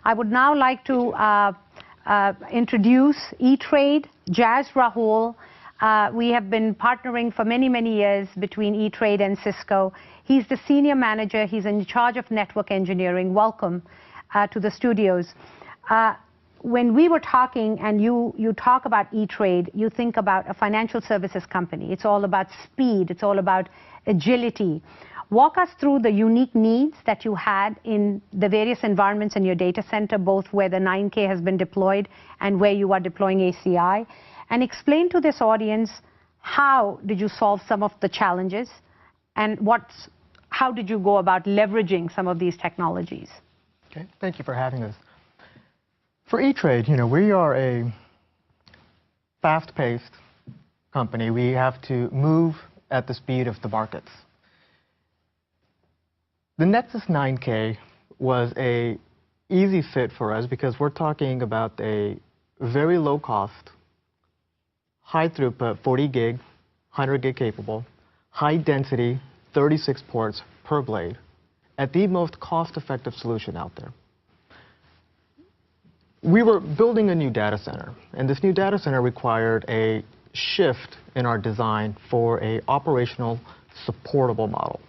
I would now like to introduce E-Trade, Jazz Rahul. We have been partnering for many, many years between E-Trade and Cisco. He's the senior manager. He's in charge of network engineering. Welcome to the studios. When we were talking and you talk about E-Trade, you think about a financial services company. It's all about speed. It's all about agility. Walk us through the unique needs that you had in the various environments in your data center, both where the 9K has been deployed and where you are deploying ACI. And explain to this audience, how did you solve some of the challenges and how did you go about leveraging some of these technologies? Okay, thank you for having us. For E-Trade, we are a fast-paced company. We have to move at the speed of the markets. The Nexus 9K was an easy fit for us because we're talking about a very low cost, high throughput, 40 gig, 100 gig capable, high density, 36 ports per blade, at the most cost-effective solution out there. We were building a new data center, and this new data center required a shift in our design for an operational supportable model.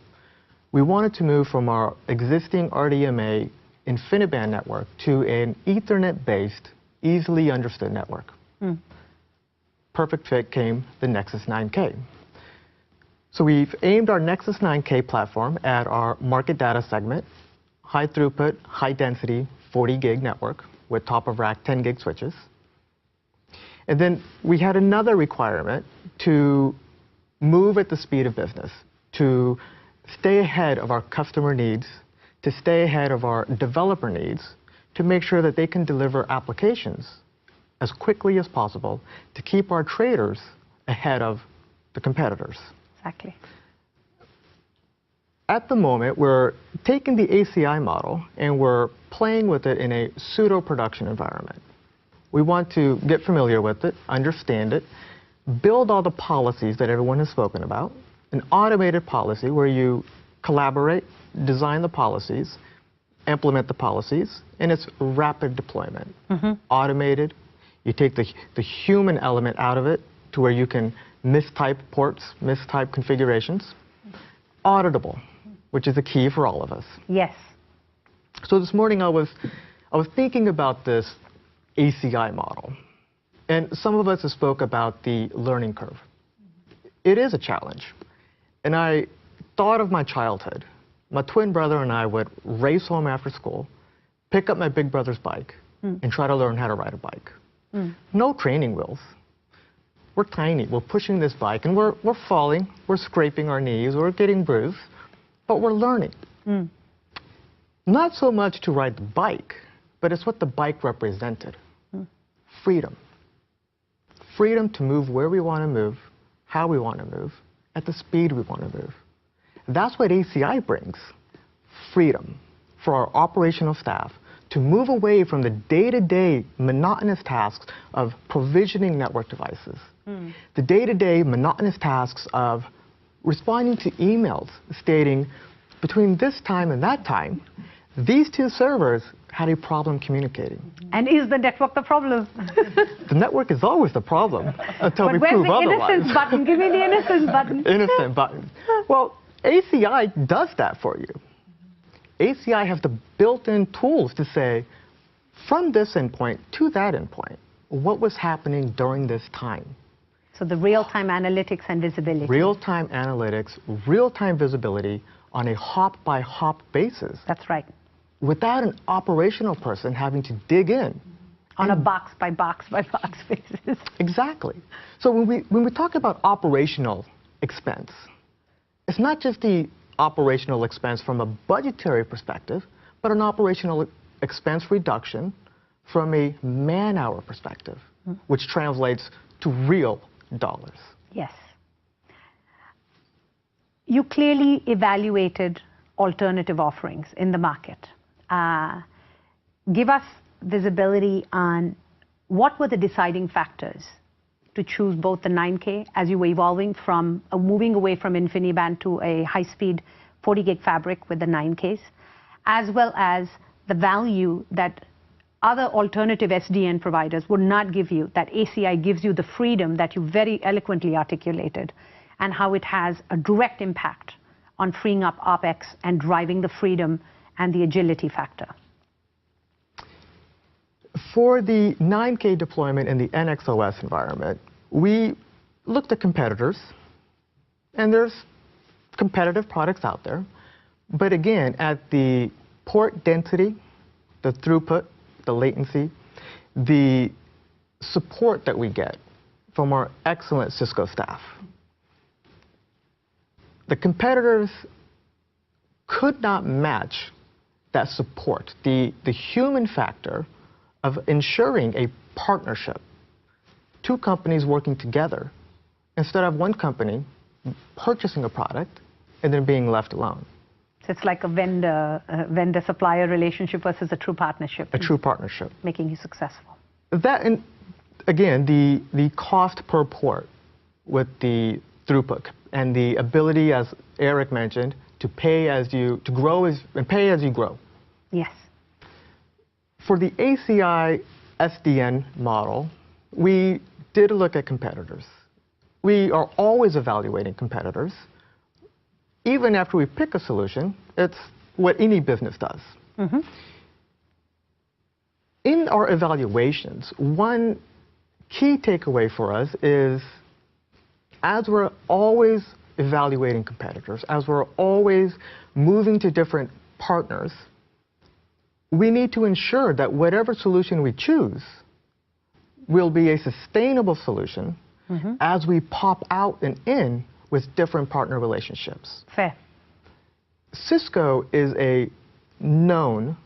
We wanted to move from our existing RDMA InfiniBand network to an Ethernet-based, easily understood network. Perfect fit came the Nexus 9K. So we've aimed our Nexus 9K platform at our market data segment, high throughput, high density, 40 gig network with top of rack 10 gig switches. And then we had another requirement to move at the speed of business, to stay ahead of our customer needs, to stay ahead of our developer needs, to make sure that they can deliver applications as quickly as possible to keep our traders ahead of the competitors. Exactly. At the moment, we're taking the ACI model and we're playing with it in a pseudo-production environment. We want to get familiar with it, understand it, build all the policies that everyone has spoken about, an automated policy where you collaborate, design the policies, implement the policies, and it's rapid deployment. Automated. You take the human element out of it to where you can mistype ports, mistype configurations. Auditable, which is a key for all of us. Yes. So this morning I was thinking about this ACI model, and some of us have spoke about the learning curve. It is a challenge. And I thought of my childhood. My twin brother and I would race home after school, pick up my big brother's bike, and try to learn how to ride a bike. No training wheels. We're tiny. We're pushing this bike, and we're falling. We're scraping our knees. We're getting bruised. But we're learning. Not so much to ride the bike, but it's what the bike represented. Freedom. Freedom to move where we want to move, how we want to move, at the speed we want to move. That's what ACI brings. Freedom for our operational staff to move away from the day-to-day monotonous tasks of provisioning network devices, the day-to-day monotonous tasks of responding to emails stating, between this time and that time, these two servers had a problem communicating. And is the network the problem? The network is always the problem until we prove otherwise. But where's the innocence button? Give me the innocence button. Innocent button. Well, ACI does that for you. ACI has the built-in tools to say, from this endpoint to that endpoint, what was happening during this time. So the real-time analytics and visibility. Real-time analytics, real-time visibility on a hop-by-hop basis. That's right. Without an operational person having to dig in. On a box-by-box-by-box basis. Exactly. So when we talk about operational expense, it's not just the operational expense from a budgetary perspective, but an operational expense reduction from a man-hour perspective, which translates to real dollars. Yes. You clearly evaluated alternative offerings in the market. Give us visibility on what were the deciding factors to choose both the 9K as you were evolving from moving away from InfiniBand to a high-speed 40 gig fabric with the 9Ks, as well as the value that other alternative SDN providers would not give you, that ACI gives you the freedom that you very eloquently articulated, and how it has a direct impact on freeing up OpEx and driving the freedom and the agility factor? For the 9K deployment in the NXOS environment, we looked at competitors, and there's competitive products out there. But again, at the port density, the throughput, the latency, the support that we get from our excellent Cisco staff, the competitors could not match that support, the human factor of ensuring a partnership, two companies working together, instead of one company purchasing a product and then being left alone. So it's like a vendor-supplier relationship versus a true partnership. A true partnership. Making you successful. That, and again, the cost per port with the throughput and the ability, as Eric mentioned, to pay as you, to grow and pay as you grow. Yes. For the ACI SDN model, we did look at competitors. We are always evaluating competitors. Even after we pick a solution, it's what any business does. Mm-hmm. In our evaluations, one key takeaway for us is, as we're always evaluating competitors, as we're always moving to different partners, we need to ensure that whatever solution we choose will be a sustainable solution as we pop out and in with different partner relationships. Fair. Cisco is a known,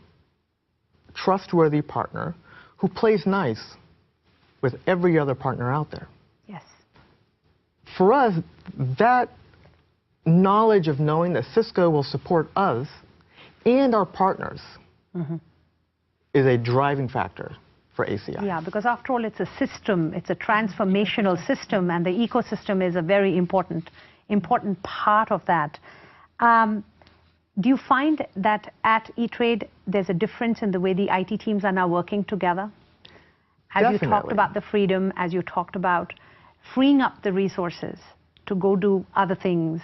trustworthy partner who plays nice with every other partner out there. Yes. For us, that knowledge of knowing that Cisco will support us and our partners is a driving factor for ACI. Yeah, because after all, it's a system, it's a transformational system, and the ecosystem is a very important part of that. Do you find that at E-Trade there's a difference in the way the IT teams are now working together? As Definitely. You talked about the freedom, as you talked about freeing up the resources to go do other things,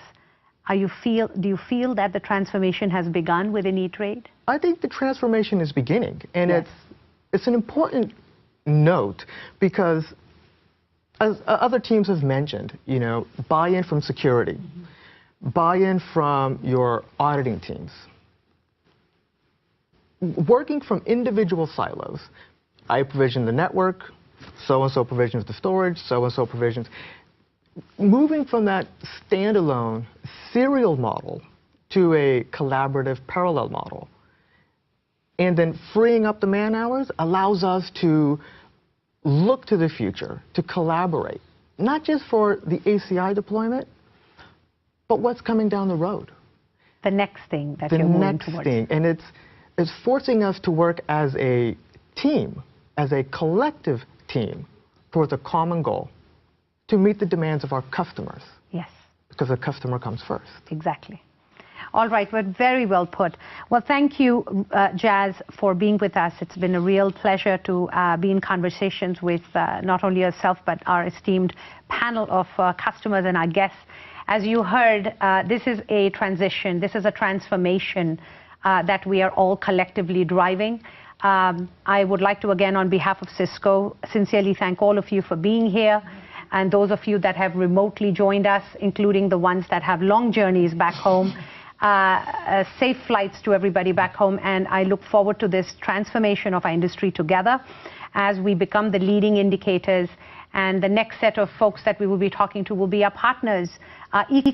do you feel that the transformation has begun within E-Trade? I think the transformation is beginning, and yes, it's an important note because, as other teams have mentioned, you know, buy-in from security, buy-in from your auditing teams. Working from individual silos, I provision the network, so-and-so provisions the storage, so-and-so provisions. Moving from that standalone serial model to a collaborative parallel model, and then freeing up the man hours allows us to look to the future, to collaborate, not just for the ACI deployment, but what's coming down the road. The next thing that you're moving towards. The next thing, and it's forcing us to work as a team, as a collective team, towards a common goal, to meet the demands of our customers. Yes. Because the customer comes first. Exactly. All right, well, very well put. Well, thank you, Jazz, for being with us. It's been a real pleasure to be in conversations with not only yourself, but our esteemed panel of customers and our guests. As you heard, this is a transition, this is a transformation that we are all collectively driving. I would like to, again, on behalf of Cisco, sincerely thank all of you for being here, and those of you that have remotely joined us, including the ones that have long journeys back home. Safe flights to everybody back home, and I look forward to this transformation of our industry together as we become the leading indicators, and the next set of folks that we will be talking to will be our partners,